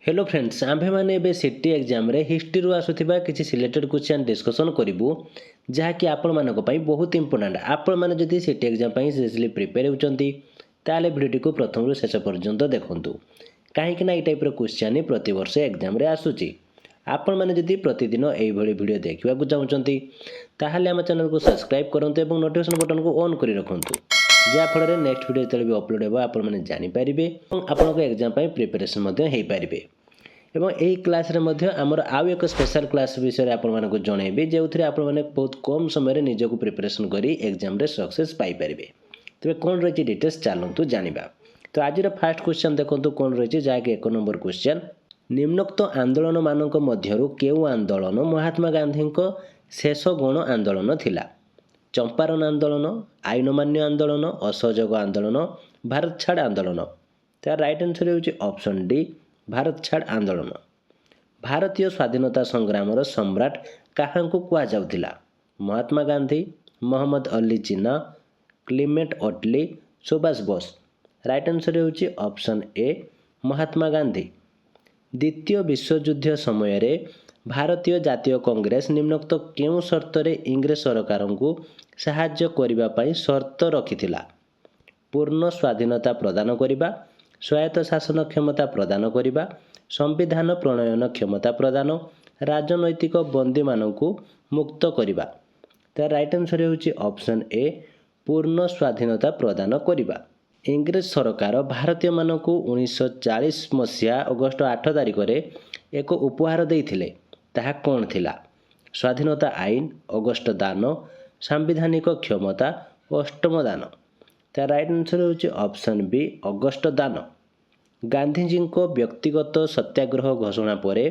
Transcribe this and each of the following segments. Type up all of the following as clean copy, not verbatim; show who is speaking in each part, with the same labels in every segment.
Speaker 1: Hello friends आम्भे माने एबे city exam रे हिस्ट्री रु आसुथिबा किछि सिलेक्टेड क्वेश्चन डिस्कशन करिवु जहाँकि आपण मानक पई बहुत इंपोर्टेंट। आपण माने जदि सिटी एग्जाम पई सीरियसली प्रिपेयर होचंती ताले वीडियो को प्रथम रु शेष पर्यंत देखंतु काहेकि ना ए टाइप रो क्वेश्चन ही प्रति वर्ष एग्जाम रे आसुची। आपण माने जदि प्रतिदिन एई भली वीडियो देखिबा को चाहउचंती ताहाले हम चैनल को सब्सक्राइब करंतु एवं नोटिफिकेशन बटन को ऑन करी रखंतु जहाँफल नेक्स्ट वीडियो जो भी अपलोड होगा आपने जानीपारे और आपको एग्जाम प्रिपरेशन हो पारे। एवं यही क्लास रे मध्य आमर आउ एक स्पेशल क्लास विषय आपको जनइबी जो आपने बहुत कम समय निजक प्रिपरेशन करी एग्जाम रे सक्सेस पाई परिबे। तेज कौन रही डिटेल्स चलतु जानिबा। तो आज फास्ट क्वेश्चन देखो कौन रही जहाँकि 1 नंबर क्वेश्चन निम्नोक्त आंदोलन मानक मध्यरु केउ आंदोलन महात्मा गांधी शेष गण आंदोलन थिला? चंपारण आंदोलन, आईन मान्य आंदोलन, असहयोग आंदोलन, भारत छाड़ आंदोलन। तार राइट आंसर होउची ऑप्शन डी भारत छाड़ आंदोलन। भारतीय स्वाधीनता संग्राम सम्राट काहांकु कुआ जाउथिला? Mahatma Gandhi, Mohammad Ali Jinnah, Clement Attlee, Subhash Bose. Right answer होउची ऑप्शन ए महात्मा गांधी। द्वितीय विश्वयुद्ध समय रे भारतीय जातीय कांग्रेस निम्नोक्त केउ शर्त रे इंग्रेज सरकार को साहाय्य करिबा पई शर्त रखिथिला? पूर्ण स्वाधीनता प्रदान करिबा, स्वायत्त शासन क्षमता प्रदान करिबा, संविधान प्रणयन क्षमता प्रदान, राजनैतिक बंदी मानकु मुक्त करिबा। तार राइट आंसर होउची ऑप्शन ए पूर्ण स्वाधीनता प्रदान करिबा। इंग्रेज सरकार भारतीय मानकु 1940 मसीहा अगस्ट 8 तारिख रे एक उपहार देइथिले ताहा कौन थिला? स्वाधीनता आईन, अगस्ट दान, सांविधानिक क्षमता, अष्टम दान। तार राइट आंसर होउची ऑप्शन बी अगस्ट दान। गांधीजी को व्यक्तिगत सत्याग्रह घोषणा परे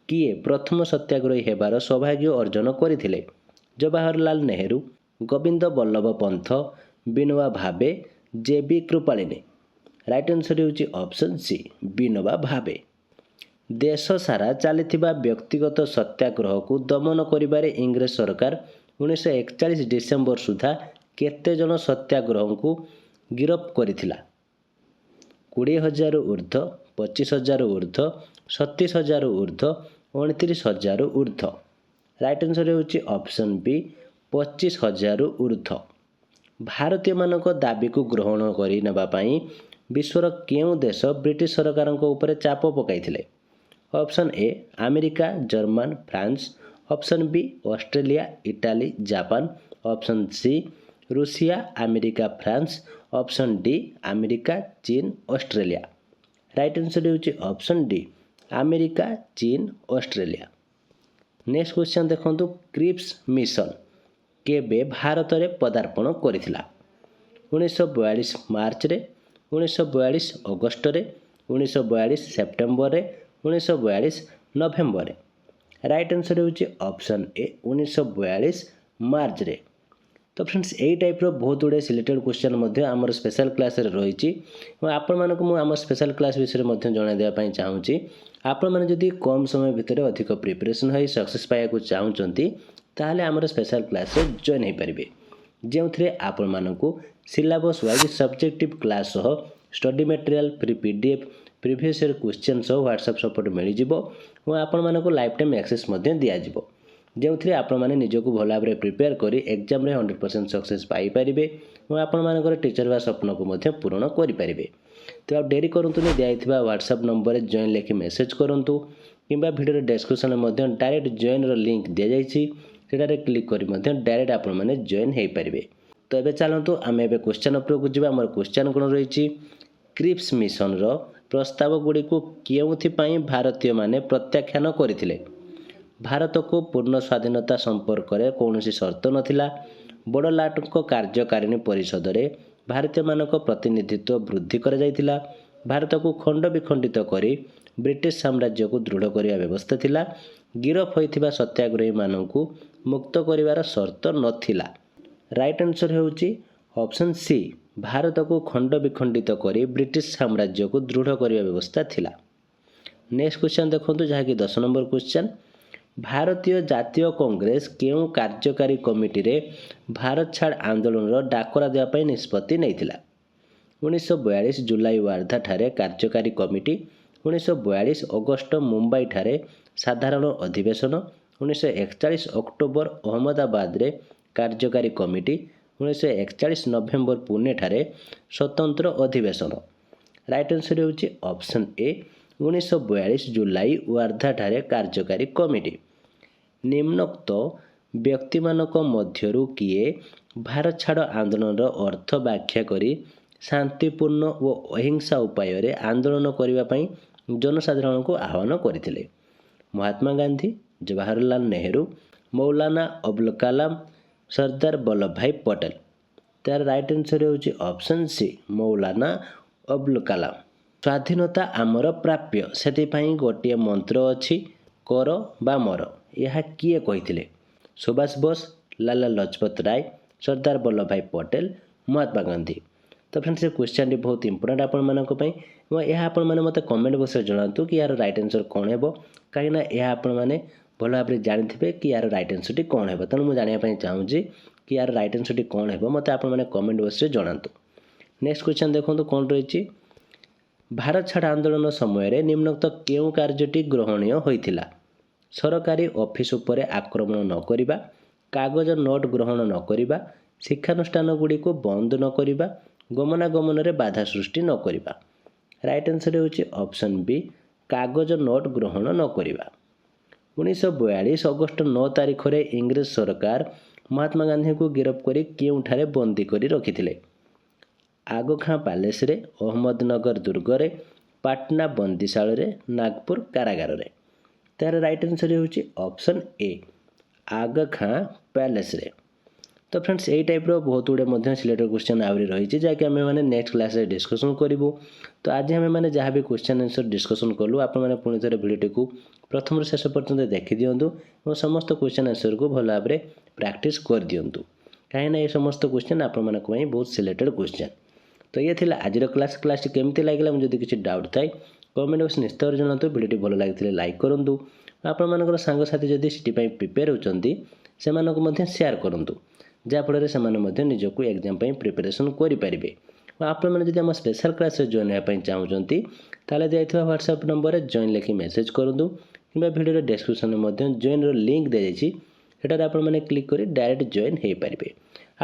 Speaker 1: किए प्रथम सत्याग्रही हेबार सौभाग्य अर्जन करथिले? जवाहरलाल नेहरू, गोविंद बल्लभ पंत, विनोबा भावे, जेबी कृपलानी। राइट आंसर होउची ऑप्शन सी विनोबा भावे। देश सारा चलता व्यक्तिगत सत्याग्रह को दमन करिबारे इंग्रेज सरकार 1941 डिसेम्बर सुधा केते जन सत्याग्रह को गिरफ्त करिथिला? 20,000 ऊर्ध्व, 25,000 ऊर्ध्व, 37,000 ऊर्ध्व, 29,000 ऊर्ध्व। राइट आंसर होउची ऑप्शन बी 25,000 ऊर्ध्व। भारतीय मानक दाबी को ग्रहण करि नेबा पई विश्वर केउ देश ब्रिटिश सरकार ऊपर चाप पकाइथिले? Option A America, German, France. Option B Australia, Italy, Japan. Option C Russia, America, France. Option D America, चीन, ऑस्ट्रेलिया। राइट आंसर होउची ऑप्शन डी अमेरिका, चीन, ऑस्ट्रेलिया। नेक्स्ट क्वेश्चन देखंतु क्रिप्स मिशन केबे भारत रे पदार्पण करिथिला? 1942 मार्च रे, 1942 अगस्त रे, 1942 सेप्टेम्बर रे, 1942 नवेम्बर रे। राइट आंसर होउची ऑप्शन ए 1942 मार्च रे। तो फ्रेंड्स यही टाइप रो बहुत गुड़े सिलेक्टेड क्वेश्चन मध्य आमर स्पेशल क्लास रे रही आपण मानक मु आम स्पेशल क्लास विषय मध्य जणाई देबा पई चाहूची। आपण माने जदि कम समय भितर अधिक प्रिपरेशन होई सक्सेस पाया को चाहूचंती ताहले आमर स्पेशल क्लास रे जॉइन होई परिबे जेउथरे आपण मानकु सिलेबस वाइज सब्जेक्टिव क्लास सह study material free PDF previous year question सह व्हाट्सएप सपोर्ट मिल जिवो और आपण मानकु लाइफ टाइम एक्सेस मध्य दिया जिवो जो आपण मैंने निजक भल भाव प्रिपेयर करी एग्जाम रे 100% सक्सेस पाई परिबे और आपण मानकर टीचर बा स्वप्न को मध्य पूर्ण करि परिबे। तो आप डेरी करंतु दिया व्हाट्सएप नंबर जॉइन लेखि मेसेज करंतु किंबा वीडियो डिस्क्रिप्शन में डायरेक्ट जॉइन रो लिंक दिया जाइछि सेटारे क्लिक करी मध्य डायरेक्ट आपण माने जॉइन हेई परिबे। तो एबे चलंतु आमे एबे क्वेश्चन उपर को जिबा। हमर क्वेश्चन कोन रहिछि क्रिप्स मिशन रो प्रस्ताव गुडी को केउथि पई भारतीय माने प्रत्याख्यान करथिले? भारत को पूर्ण स्वाधीनता संपर्क में कौन शर्त नथिला? बड़ लाट कार्यकारिणी परिषद रे भारतीय मानक प्रतिनिधित्व वृद्धि कर जाइतिला? भारत को खंड विखंडित करी ब्रिटिश साम्राज्य को दृढ़ करने व्यवस्था थिला? गिरफ होइथिबा सत्याग्रही मानकु मुक्त करिवार शर्त नथिला? राइट आंसर होउची ऑप्शन सी भारत को खंड विखंडित करी ब्रिटिश साम्राज्य को दृढ़ करने व्यवस्था थिला। नेक्स्ट क्वेश्चन देखंतु जहाँकि 10 नंबर क्वेश्चन भारतीय जातीय कांग्रेस केउ कार्यकारी कमिटी रे भारत छाड़ आंदोलन डाकरा देवाई निष्पत्ति नहीं? 1942 जुलाई वार्धा ठारे कार्यकारी कमिटी 1942 ଅଗଷ୍ଟ ମୁମ୍ବାଇ ଠାରେ ସାଧାରଣ ଅଧିବେଶନ, 1941 ଅକ୍ଟୋବର ଅହମ୍ମଦାବାଦରେ କାର୍ଯ୍ୟକାରୀ କମିଟି, 1941 ନଭେମ୍ବର ପୁନେ ଠାରେ ସ୍ୱତନ୍ତ୍ର ଅଧିବେଶନ। ରାଇଟ୍ ଆନ୍ସର୍ ହେଉଛି ଅପସନ୍ ଏ 1942 ଜୁଲାଇ ୱାର୍ଦ୍ଧା ଠାରେ କାର୍ଯ୍ୟକାରୀ କମିଟି। ନିମ୍ନୋକ୍ତ ବ୍ୟକ୍ତିମାନଙ୍କ ମଧ୍ୟରୁ କିଏ ଭାରତ ଛାଡ଼ ଆନ୍ଦୋଳନର ଅର୍ଥ ବ୍ୟାଖ୍ୟା କରି ଶାନ୍ତିପୂର୍ଣ୍ଣ ଓ ଅହିଂସା ଉପାୟରେ ଆନ୍ଦୋଳନ କରିବା ପାଇଁ ଜନସାଧାରଣଙ୍କୁ ଆହ୍ୱାନ କରିଥିଲେ? ମହାତ୍ମା ଗାନ୍ଧୀ, ଜବାହରଲାଲ ନେହେରୁ, ମୌଲାନା ଅବୁଲ କାଲାମ, ସର୍ଦ୍ଦାର ବଲ୍ଲଭ ଭାଇ ପଟେଲ। ତାର ରାଇଟ୍ ଆନ୍ସର୍ ହେଉଛି ଅପସନ୍ ସି ମୌଲାନା ଅବୁଲ କାଲାମ। ସ୍ୱାଧୀନତା ଆମର ପ୍ରାପ୍ୟ, ସେଥିପାଇଁ ଗୋଟିଏ ମନ୍ତ୍ର ଅଛି, କର ବା ମର। ଏହା କିଏ କହିଥିଲେ? ସୁଭାଷ ବୋଷ, ଲାଲା ଲଜପତ ରାୟ, ସର୍ଦ୍ଦାର ବଲ୍ଲଭ ଭାଇ ପଟେଲ, ମହାତ୍ମା ଗାନ୍ଧୀ। ତ ଫ୍ରେଣ୍ଡସ୍, ଏ କ୍ୱେଶ୍ଚନଟି ବହୁତ ଇମ୍ପୋର୍ଟାଣ୍ଟ ଆପଣମାନଙ୍କ ପାଇଁ ଏବଂ ଏହା ଆପଣମାନେ ମୋତେ କମେଣ୍ଟ ବକ୍ସରେ ଜଣାନ୍ତୁ କି ଏହାର ରାଇଟ୍ ଆନ୍ସର୍ କ'ଣ ହେବ, କାହିଁକିନା ଏହା ଆପଣମାନେ ଭଲ ଭାବରେ ଜାଣିଥିବେ କି ଏହାର ରାଇଟ୍ ଆନ୍ସର୍ଟି କ'ଣ ହେବ। ତେଣୁ ମୁଁ ଜାଣିବା ପାଇଁ ଚାହୁଁଛି କି ଏହାର ରାଇଟ୍ ଆନ୍ସର୍ଟି କ'ଣ ହେବ, ମୋତେ ଆପଣମାନେ କମେଣ୍ଟ ବକ୍ସରେ ଜଣାନ୍ତୁ। ନେକ୍ସଟ କ୍ୱେଶ୍ଚନ୍ ଦେଖନ୍ତୁ କ'ଣ ରହିଛି। ଭାରତ ଛାଡ଼ ଆନ୍ଦୋଳନ ସମୟରେ ନିମ୍ନୋକ୍ତ କେଉଁ କାର୍ଯ୍ୟଟି ଗ୍ରହଣୀୟ ହୋଇଥିଲା? ସରକାରୀ ଅଫିସ ଉପରେ ଆକ୍ରମଣ ନ କରିବା, କାଗଜ ନୋଟ୍ ଗ୍ରହଣ ନ କରିବା, ଶିକ୍ଷାନୁଷ୍ଠାନଗୁଡ଼ିକୁ ବନ୍ଦ ନ କରିବା, ଗମନାଗମନରେ ବାଧା ସୃଷ୍ଟି ନ କରିବା। ରାଇଟ୍ ଆନ୍ସର୍ ହେଉଛି ଅପସନ୍ ବି କାଗଜ ନୋଟ୍ ଗ୍ରହଣ ନ କରିବା। 1942 ଅଗଷ୍ଟ 9 ତାରିଖରେ ଇଂରେଜ ସରକାର ମହାତ୍ମା ଗାନ୍ଧୀଙ୍କୁ ଗିରଫ କରି କେଉଁଠାରେ ବନ୍ଦୀ କରି ରଖିଥିଲେ? ଆଗଖାଁ ପ୍ୟାଲେସରେ, ଅହମ୍ମଦନଗର ଦୁର୍ଗରେ, ପାଟନା ବନ୍ଦିଶାଳରେ, ନାଗପୁର କାରାଗାରରେ। ତାର ରାଇଟ୍ ଆନ୍ସର୍ ହେଉଛି ଅପସନ୍ ଏ ଆଗଖାଁ ପ୍ୟାଲେସରେ। ତ ଫ୍ରେଣ୍ଡସ୍, ଏଇ ଟାଇପ୍ର ବହୁତ ଗୁଡ଼ିଏ ମଧ୍ୟ ସିଲେକ୍ଟେଡ୍ କ୍ୱେଶ୍ଚନ୍ ଆହୁରି ରହିଛି ଯାହାକି ଆମେମାନେ ନେକ୍ସଟ କ୍ଲାସ୍ରେ ଡିସ୍କସନ୍ କରିବୁ। ତ ଆଜି ଆମେମାନେ ଯାହା ବି କ୍ୱେଶ୍ଚନ୍ ଆନ୍ସର୍ ଡିସ୍କସନ୍ କଲୁ, ଆପଣମାନେ ପୁଣି ଥରେ ଭିଡ଼ିଓଟିକୁ ପ୍ରଥମରୁ ଶେଷ ପର୍ଯ୍ୟନ୍ତ ଦେଖିଦିଅନ୍ତୁ ଏବଂ ସମସ୍ତ କ୍ୱେଶ୍ଚନ୍ ଆନ୍ସର୍କୁ ଭଲ ଭାବରେ ପ୍ରାକ୍ଟିସ୍ କରିଦିଅନ୍ତୁ, କାହିଁକିନା ଏ ସମସ୍ତ କ୍ୱେଶ୍ଚନ୍ ଆପଣମାନଙ୍କ ପାଇଁ ବହୁତ ସିଲେକ୍ଟେଡ୍ କ୍ୱେଶ୍ଚନ୍। ତ ଇଏ ଥିଲା ଆଜିର କ୍ଲାସ୍ଟି କେମିତି ଲାଗିଲା, ମୁଁ ଯଦି କିଛି ଡାଉଟ୍ ଥାଏ କମେଣ୍ଟ ବକ୍ସ ନିଶ୍ଚିତ ଜଣାନ୍ତୁ। ଭିଡ଼ିଓଟି ଭଲ ଲାଗିଥିଲେ ଲାଇକ୍ କରନ୍ତୁ। ଆପଣମାନଙ୍କର ସାଙ୍ଗସାଥି ଯଦି ସିଟି ପାଇଁ ପ୍ରିପେୟାର ହେଉଛନ୍ତି ସେମାନଙ୍କୁ ମଧ୍ୟ ସେୟାର କରନ୍ତୁ, ଯାହାଫଳରେ ସେମାନେ ମଧ୍ୟ ନିଜକୁ ଏକ୍ଜାମ୍ ପାଇଁ ପ୍ରିପାରେସନ୍ କରିପାରିବେ। ଆପଣମାନେ ଯଦି ଆମ ସ୍ପେଶାଲ୍ କ୍ଲାସ୍ରେ ଜଏନ୍ ହେବା ପାଇଁ ଚାହୁଁଛନ୍ତି ତାହେଲେ ଦିଆଯାଇଥିବା ହ୍ୱାଟ୍ସଆପ୍ ନମ୍ବରରେ ଜଏନ୍ ଲେଖି ମେସେଜ୍ କରନ୍ତୁ କିମ୍ବା ଭିଡ଼ିଓର ଡେସ୍କ୍ରିପ୍ସନ୍ରେ ମଧ୍ୟ ଜଏନ୍ର ଲିଙ୍କ୍ ଦିଆଯାଇଛି, ସେଠାରେ ଆପଣମାନେ କ୍ଲିକ୍ କରି ଡାଇରେକ୍ଟ ଜଏନ୍ ହୋଇପାରିବେ।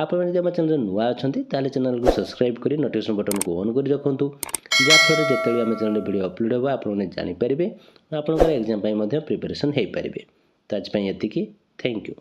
Speaker 1: ଆପଣମାନେ ଯଦି ଆମ ଚ୍ୟାନେଲରେ ନୂଆ ଅଛନ୍ତି ତାହେଲେ ଚ୍ୟାନେଲକୁ ସବସ୍କ୍ରାଇବ୍ କରି ନୋଟିଫିକେସନ୍ ବଟନ୍କୁ ଅନ୍ କରି ରଖନ୍ତୁ, ଯାହାଫଳରେ ଯେତେବେଳେ ଆମ ଚ୍ୟାନେଲରେ ଭିଡ଼ିଓ ଅପଲୋଡ଼ ହେବ ଆପଣମାନେ ଜାଣିପାରିବେ, ଆପଣଙ୍କର ଏକ୍ଜାମ୍ ପାଇଁ ମଧ୍ୟ ପ୍ରିପାରେସନ୍ ହୋଇପାରିବେ। ତ ଆଜି ପାଇଁ ଏତିକି, ଥ୍ୟାଙ୍କ ୟୁ।